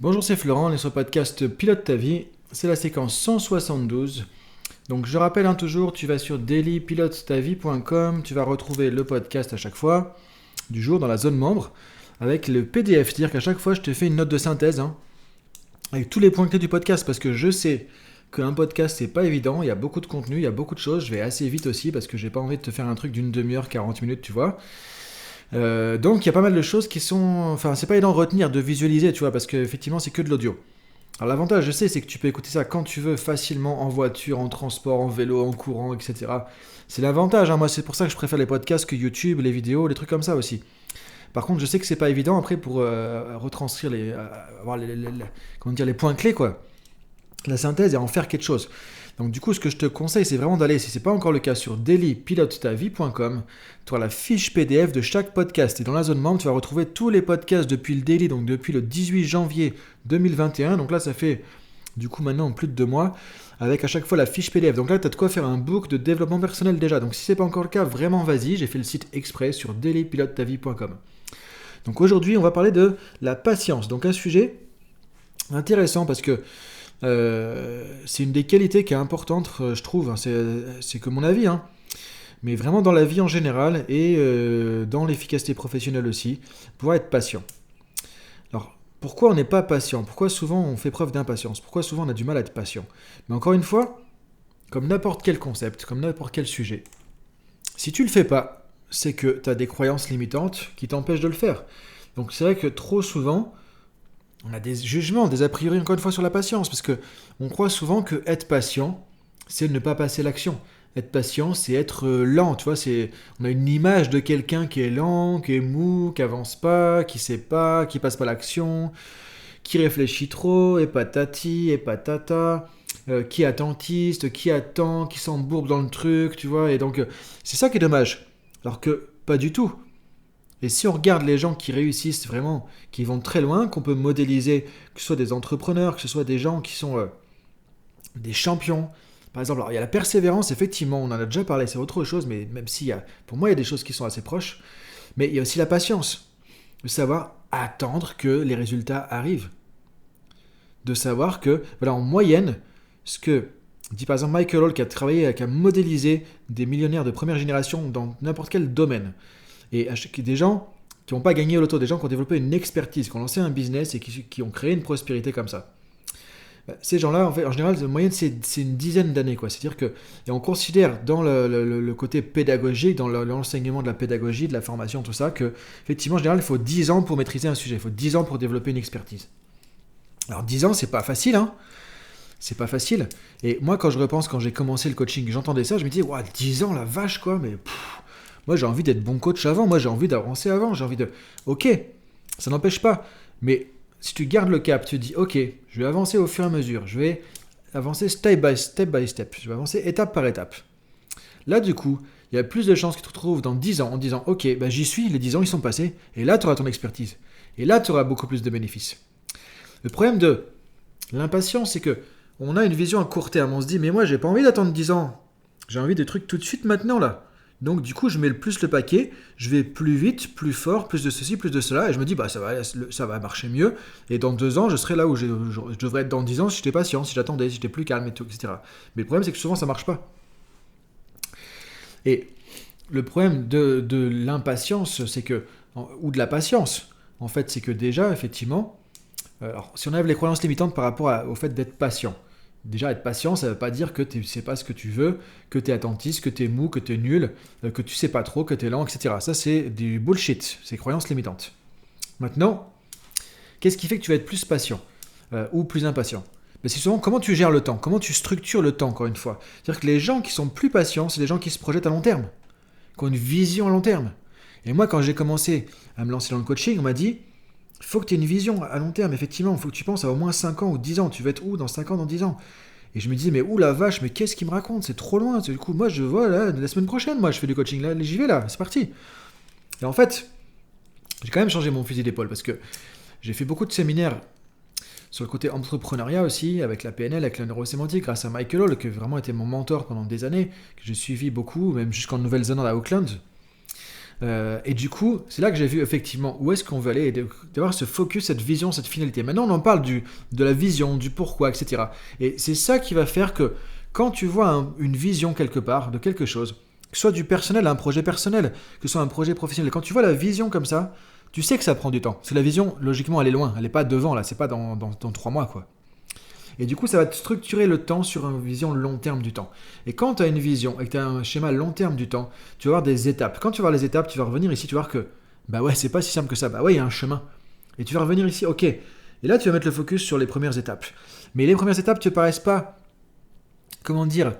Bonjour, c'est Florent, on est sur le podcast Pilote ta vie, c'est la séquence 172. Donc je rappelle toujours, tu vas sur dailypilotetavie.com, tu vas retrouver le podcast à chaque fois du jour dans la zone membre avec le PDF, c'est-à-dire qu'à chaque fois je te fais une note de synthèse avec tous les points clés du podcast parce que je sais qu'un podcast c'est pas évident, il y a beaucoup de contenu, il y a beaucoup de choses, je vais assez vite aussi parce que j'ai pas envie de te faire un truc d'une demi-heure, 40 minutes, tu vois. Donc il y a pas mal de choses qui sont... Enfin, c'est pas évident de retenir, de visualiser, tu vois, parce qu'effectivement, c'est que de l'audio. Alors l'avantage, je sais, c'est que tu peux écouter ça quand tu veux, facilement, en voiture, en transport, en vélo, en courant, etc. C'est l'avantage, hein. Moi, c'est pour ça que je préfère les podcasts que YouTube, les vidéos, les trucs comme ça aussi. Par contre, je sais que c'est pas évident après pour retranscrire avoir comment dire, les points clés, quoi. La synthèse et en faire quelque chose. Donc du coup, ce que je te conseille, c'est vraiment d'aller, si ce n'est pas encore le cas, sur dailypilotetavie.com. Tu auras la fiche PDF de chaque podcast. Et dans la zone membre, tu vas retrouver tous les podcasts depuis le daily, donc depuis le 18 janvier 2021. Donc là, ça fait du coup maintenant plus de 2 mois, avec à chaque fois la fiche PDF. Donc là, tu as de quoi faire un book de développement personnel déjà. Donc si ce n'est pas encore le cas, vraiment vas-y, j'ai fait le site exprès sur dailypilotetavie.com. Donc aujourd'hui, on va parler de la patience. Donc un sujet intéressant parce que c'est une des qualités qui est importante, je trouve, hein. C'est que mon avis, hein. Mais vraiment dans la vie en général et dans l'efficacité professionnelle aussi, pouvoir être patient. Alors, pourquoi on n'est pas patient? Pourquoi souvent on fait preuve d'impatience? Pourquoi souvent on a du mal à être patient? Mais encore une fois, comme n'importe quel concept, comme n'importe quel sujet, si tu le fais pas, c'est que tu as des croyances limitantes qui t'empêchent de le faire. Donc c'est vrai que trop souvent, on a des jugements, des a priori encore une fois sur la patience, parce que on croit souvent que être patient, c'est ne pas passer l'action. Être patient, c'est être lent, tu vois. On a une image de quelqu'un qui est lent, qui est mou, qui avance pas, qui sait pas, qui passe pas l'action, qui réfléchit trop, et patati, et patata, qui est attentiste, qui attend, qui s'embourbe dans le truc, tu vois. Et donc, c'est ça qui est dommage. Alors que pas du tout. Et si on regarde les gens qui réussissent vraiment, qui vont très loin, qu'on peut modéliser, que ce soit des entrepreneurs, que ce soit des gens qui sont des champions. Par exemple, alors, il y a la persévérance, effectivement, on en a déjà parlé, c'est autre chose, mais même s'il y a, pour moi, il y a des choses qui sont assez proches. Mais il y a aussi la patience, de savoir attendre que les résultats arrivent. De savoir que, voilà, en moyenne, ce que dit par exemple Michael Hall, qui a travaillé, qui a modélisé des millionnaires de première génération dans n'importe quel domaine, et des gens qui n'ont pas gagné au loto, des gens qui ont développé une expertise, qui ont lancé un business et qui ont créé une prospérité comme ça. Ces gens-là, en fait, en général, la moyenne, c'est une dizaine d'années, quoi. C'est-à-dire que, et on considère dans le côté pédagogique, dans l'enseignement de la pédagogie, de la formation, tout ça, que, effectivement, en général, il faut 10 ans pour maîtriser un sujet, il faut 10 ans pour développer une expertise. Alors, 10 ans, c'est pas facile, hein. C'est pas facile. Et moi, quand je repense, quand j'ai commencé le coaching, j'entendais ça, je me disais, ouais, 10 ans, la vache, quoi, mais moi, j'ai envie d'être bon coach avant, moi, j'ai envie d'avancer avant, j'ai envie de... Ok, ça n'empêche pas, mais si tu gardes le cap, tu te dis, ok, je vais avancer au fur et à mesure, je vais avancer step by step, je vais avancer étape par étape. Là, du coup, il y a plus de chances que tu te retrouves dans 10 ans en disant, ok, bah, j'y suis, les 10 ans, ils sont passés, et là, tu auras ton expertise. Et là, tu auras beaucoup plus de bénéfices. Le problème de l'impatience, c'est que on a une vision à court terme. On se dit, mais moi, j'ai pas envie d'attendre 10 ans. J'ai envie des trucs tout de suite maintenant, là. Donc, du coup, je mets le plus le paquet. Je vais plus vite, plus fort, plus de ceci, plus de cela. Et je me dis, bah, ça va marcher mieux. Et dans 2 ans, je serai là où je devrais être dans 10 ans si j'étais patient, si j'attendais, si j'étais plus calme, et tout, etc. Mais le problème, c'est que souvent, ça marche pas. Et le problème de l'impatience, c'est que, ou de la patience, en fait, c'est que déjà, effectivement, alors, si on enlève les croyances limitantes par rapport au fait d'être patient, déjà, être patient, ça ne veut pas dire que tu ne sais pas ce que tu veux, que tu es attentiste, que tu es mou, que tu es nul, que tu sais pas trop, que tu es lent, etc. Ça, c'est du bullshit, c'est croyances limitantes. Maintenant, qu'est-ce qui fait que tu vas être plus patient ou plus impatient? Ben, c'est souvent comment tu gères le temps, comment tu structures le temps, encore une fois. C'est-à-dire que les gens qui sont plus patients, c'est des gens qui se projettent à long terme, qui ont une vision à long terme. Et moi, quand j'ai commencé à me lancer dans le coaching, on m'a dit, il faut que tu aies une vision à long terme, effectivement. Il faut que tu penses à au moins 5 ans ou 10 ans. Tu vas être où dans 5 ans, dans 10 ans? Et je me disais, mais où la vache, mais qu'est-ce qu'il me raconte? C'est trop loin. Du coup, moi, je vois, là, la semaine prochaine, moi, je fais du coaching. Là, j'y vais, là, c'est parti. Et en fait, j'ai quand même changé mon fusil d'épaule parce que j'ai fait beaucoup de séminaires sur le côté entrepreneuriat aussi, avec la PNL, avec la neurosémantique, grâce à Michael Hall, qui vraiment était mon mentor pendant des années, que j'ai suivi beaucoup, même jusqu'en Nouvelle-Zélande à Auckland. Et du coup, c'est là que j'ai vu effectivement où est-ce qu'on veut aller et d'avoir ce focus, cette vision, cette finalité. Maintenant, on en parle de la vision, du pourquoi, etc. Et c'est ça qui va faire que quand tu vois une vision quelque part de quelque chose, que ce soit du personnel à un projet personnel, que ce soit un projet professionnel, quand tu vois la vision comme ça, tu sais que ça prend du temps. Parce que la vision, logiquement, elle est loin. Elle n'est pas devant, là. C'est pas dans 3 mois, quoi. Et du coup, ça va te structurer le temps sur une vision long terme du temps. Et quand tu as une vision et que tu as un schéma long terme du temps, tu vas avoir des étapes. Quand tu vas voir les étapes, tu vas revenir ici, tu vas voir que, bah ouais, c'est pas si simple que ça. Bah ouais, il y a un chemin. Et tu vas revenir ici, ok. Et là, tu vas mettre le focus sur les premières étapes. Mais les premières étapes ne te paraissent pas, comment dire,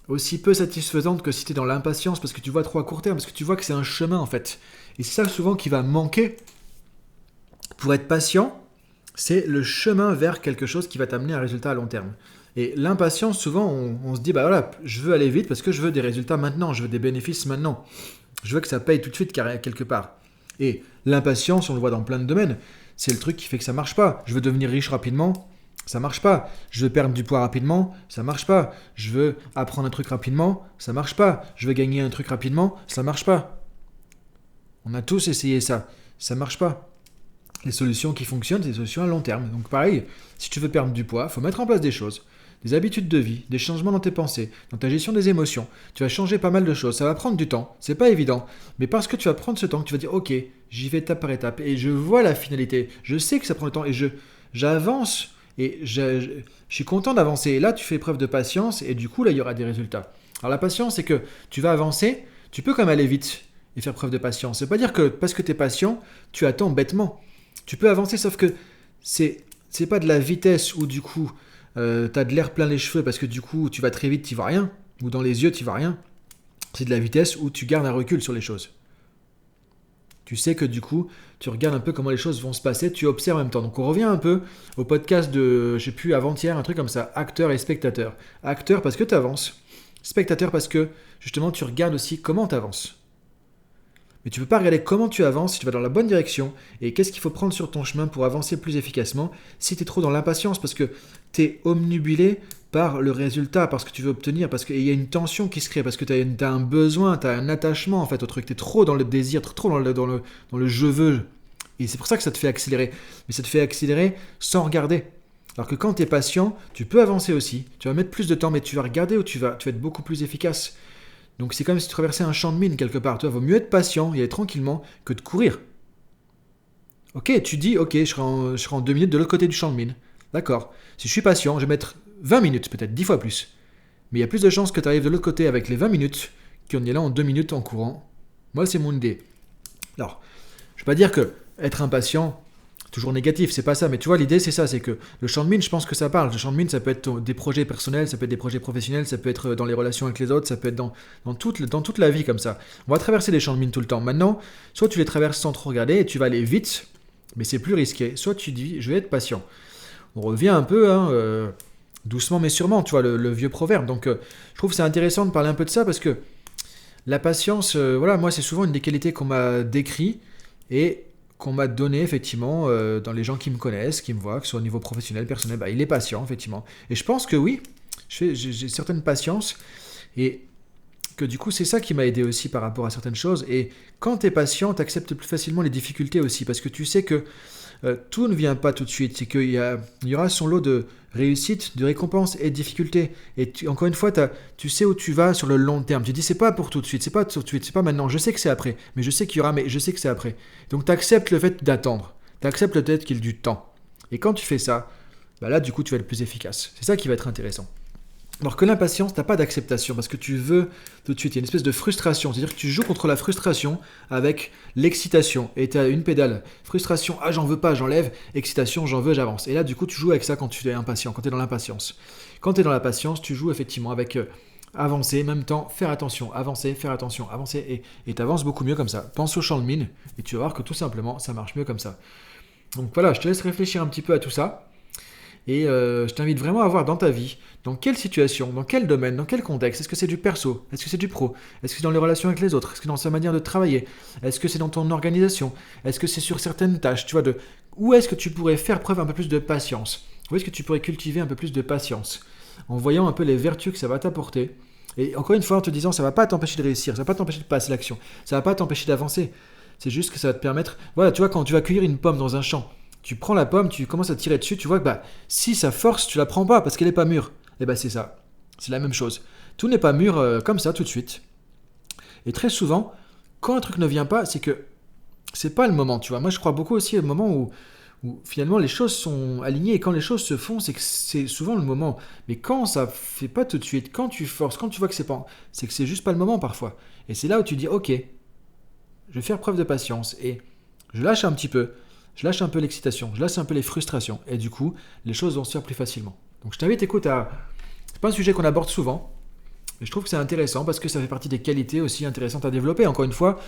aussi peu satisfaisantes que si tu es dans l'impatience, parce que tu vois trop à court terme, parce que tu vois que c'est un chemin, en fait. Et c'est ça souvent qui va manquer pour être patient. C'est le chemin vers quelque chose qui va t'amener à un résultat à long terme. Et l'impatience, souvent, on se dit, bah voilà, je veux aller vite parce que je veux des résultats maintenant, je veux des bénéfices maintenant. Je veux que ça paye tout de suite quelque part. Et l'impatience, on le voit dans plein de domaines, c'est le truc qui fait que ça marche pas. Je veux devenir riche rapidement, ça marche pas. Je veux perdre du poids rapidement, ça marche pas. Je veux apprendre un truc rapidement, ça marche pas. Je veux gagner un truc rapidement, ça marche pas. On a tous essayé ça, ça marche pas. Les solutions qui fonctionnent, c'est des solutions à long terme. Donc pareil, si tu veux perdre du poids, il faut mettre en place des choses, des habitudes de vie, des changements dans tes pensées, dans ta gestion des émotions. Tu vas changer pas mal de choses, ça va prendre du temps, c'est pas évident, mais parce que tu vas prendre ce temps, que tu vas dire ok, j'y vais étape par étape, et je vois la finalité, je sais que ça prend du temps, et j'avance, et je suis content d'avancer. Et là, tu fais preuve de patience, et du coup, là, il y aura des résultats. Alors la patience, c'est que tu vas avancer, tu peux quand même aller vite et faire preuve de patience. Ça veut pas dire que parce que tu es patient, tu attends bêtement. Tu peux avancer, sauf que c'est pas de la vitesse où du coup t'as de l'air plein les cheveux parce que du coup tu vas très vite, tu vois rien, ou dans les yeux tu vois rien. C'est de la vitesse où tu gardes un recul sur les choses. Tu sais que du coup tu regardes un peu comment les choses vont se passer, tu observes en même temps. Donc on revient un peu au podcast de, je sais plus, avant-hier, un truc comme ça, acteur et spectateur. Acteur parce que tu avances, spectateur parce que justement tu regardes aussi comment tu avances. Mais tu ne peux pas regarder comment tu avances, si tu vas dans la bonne direction, et qu'est-ce qu'il faut prendre sur ton chemin pour avancer plus efficacement, si tu es trop dans l'impatience, parce que tu es omnubilé par le résultat, parce que tu veux obtenir, parce qu'il y a une tension qui se crée, parce que tu as un besoin, tu as un attachement en fait au truc, tu es trop dans le désir, trop dans le je veux. Et c'est pour ça que ça te fait accélérer. Mais ça te fait accélérer sans regarder. Alors que quand tu es patient, tu peux avancer aussi, tu vas mettre plus de temps, mais tu vas regarder où tu vas être beaucoup plus efficace. Donc c'est comme si tu traversais un champ de mine quelque part. Tu vois, vaut mieux être patient et aller tranquillement que de courir. Ok, tu dis, ok, je serai en 2 minutes de l'autre côté du champ de mine. D'accord. Si je suis patient, je vais mettre 20 minutes, peut-être 10 fois plus. Mais il y a plus de chances que tu arrives de l'autre côté avec les 20 minutes qu'on y est là en 2 minutes en courant. Moi, c'est mon idée. Alors, je ne veux pas dire que être impatient, toujours négatif, c'est pas ça. Mais tu vois, l'idée, c'est ça, c'est que le champ de mine, je pense que ça parle. Le champ de mine, ça peut être des projets personnels, ça peut être des projets professionnels, ça peut être dans les relations avec les autres, ça peut être dans toute la vie comme ça. On va traverser les champs de mine tout le temps. Maintenant, soit tu les traverses sans trop regarder et tu vas aller vite, mais c'est plus risqué. Soit tu dis, je vais être patient. On revient un peu, doucement mais sûrement, tu vois, le vieux proverbe. Donc, je trouve que c'est intéressant de parler un peu de ça parce que la patience, voilà, moi, c'est souvent une des qualités qu'on m'a décrit et qu'on m'a donné effectivement dans les gens qui me connaissent, qui me voient, que ce soit au niveau professionnel, personnel, bah, il est patient effectivement. Et je pense que oui, j'ai certaine patience et que du coup c'est ça qui m'a aidé aussi par rapport à certaines choses. Et quand tu es patient, tu acceptes plus facilement les difficultés aussi parce que tu sais que tout ne vient pas tout de suite, c'est qu'il y aura son lot de réussite, de récompenses et de difficultés. Et encore une fois, tu sais où tu vas sur le long terme. Tu dis, c'est pas pour tout de suite, c'est pas tout de suite, c'est pas maintenant. Je sais que c'est après, mais je sais qu'il y aura, mais je sais que c'est après. Donc tu acceptes le fait d'attendre, tu acceptes le fait qu'il y ait du temps. Et quand tu fais ça, bah là, du coup, tu vas être plus efficace. C'est ça qui va être intéressant. Alors que l'impatience, tu n'as pas d'acceptation parce que tu veux tout de suite. Il y a une espèce de frustration. C'est-à-dire que tu joues contre la frustration avec l'excitation. Et tu as une pédale. Frustration, ah j'en veux pas, j'enlève. Excitation, j'en veux, j'avance. Et là, du coup, tu joues avec ça quand tu es impatient, quand tu es dans l'impatience. Quand tu es dans la patience, tu joues effectivement avec avancer, en même temps, faire attention, avancer, et tu avances beaucoup mieux comme ça. Pense au champ de mine et tu vas voir que tout simplement, ça marche mieux comme ça. Donc voilà, je te laisse réfléchir un petit peu à tout ça. Et je t'invite vraiment à voir dans ta vie, dans quelle situation, dans quel domaine, dans quel contexte. Est-ce que c'est du perso? Est-ce que c'est du pro? Est-ce que c'est dans les relations avec les autres? Est-ce que c'est dans sa manière de travailler? Est-ce que c'est dans ton organisation? Est-ce que c'est sur certaines tâches? Tu vois, où est-ce que tu pourrais faire preuve un peu plus de patience? Où est-ce que tu pourrais cultiver un peu plus de patience? En voyant un peu les vertus que ça va t'apporter Et encore une fois, en te disant, ça ne va pas t'empêcher de réussir, ça ne va pas t'empêcher de passer l'action, ça ne va pas t'empêcher d'avancer. C'est juste que ça va te permettre... Voilà, tu vois, quand tu vas cueillir une pomme dans un champ, tu prends la pomme, tu commences à tirer dessus, tu vois que si ça force, tu la prends pas parce qu'elle n'est pas mûre. Et c'est ça. C'est la même chose. Tout n'est pas mûr comme ça tout de suite. Et très souvent, quand un truc ne vient pas, c'est que c'est pas le moment, tu vois. Moi, je crois beaucoup aussi au moment où finalement les choses sont alignées et quand les choses se font, c'est que c'est souvent le moment. Mais quand ça fait pas tout de suite, quand tu forces, quand tu vois que c'est que c'est juste pas le moment parfois. Et c'est là où tu dis, ok, je vais faire preuve de patience et je lâche un petit peu. Je lâche un peu l'excitation, je lâche un peu les frustrations, et du coup, les choses vont se faire plus facilement. Donc je t'invite, écoute, c'est pas un sujet qu'on aborde souvent, mais je trouve que c'est intéressant parce que ça fait partie des qualités aussi intéressantes à développer. Encore une fois,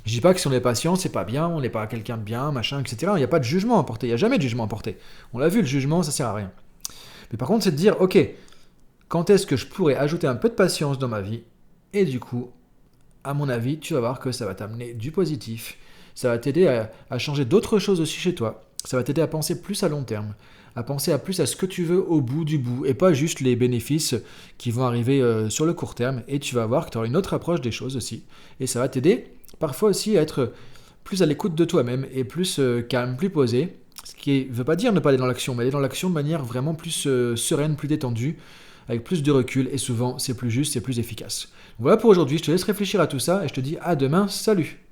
je dis pas que si on est patient, c'est pas bien, on n'est pas quelqu'un de bien, machin, etc. Il n'y a pas de jugement à porter, il n'y a jamais de jugement à porter. On l'a vu, le jugement, ça sert à rien. Mais par contre, c'est de dire, ok, quand est-ce que je pourrais ajouter un peu de patience dans ma vie? Et du coup, à mon avis, tu vas voir que ça va t'amener du positif. Ça va t'aider à changer d'autres choses aussi chez toi. Ça va t'aider à penser plus à long terme, à penser plus à ce que tu veux au bout du bout, et pas juste les bénéfices qui vont arriver sur le court terme. Et tu vas voir que tu auras une autre approche des choses aussi. Et ça va t'aider parfois aussi à être plus à l'écoute de toi-même et plus calme, plus posé. Ce qui ne veut pas dire ne pas aller dans l'action, mais aller dans l'action de manière vraiment plus sereine, plus détendue, avec plus de recul, et souvent c'est plus juste, c'est plus efficace. Voilà pour aujourd'hui, je te laisse réfléchir à tout ça, et je te dis à demain, salut!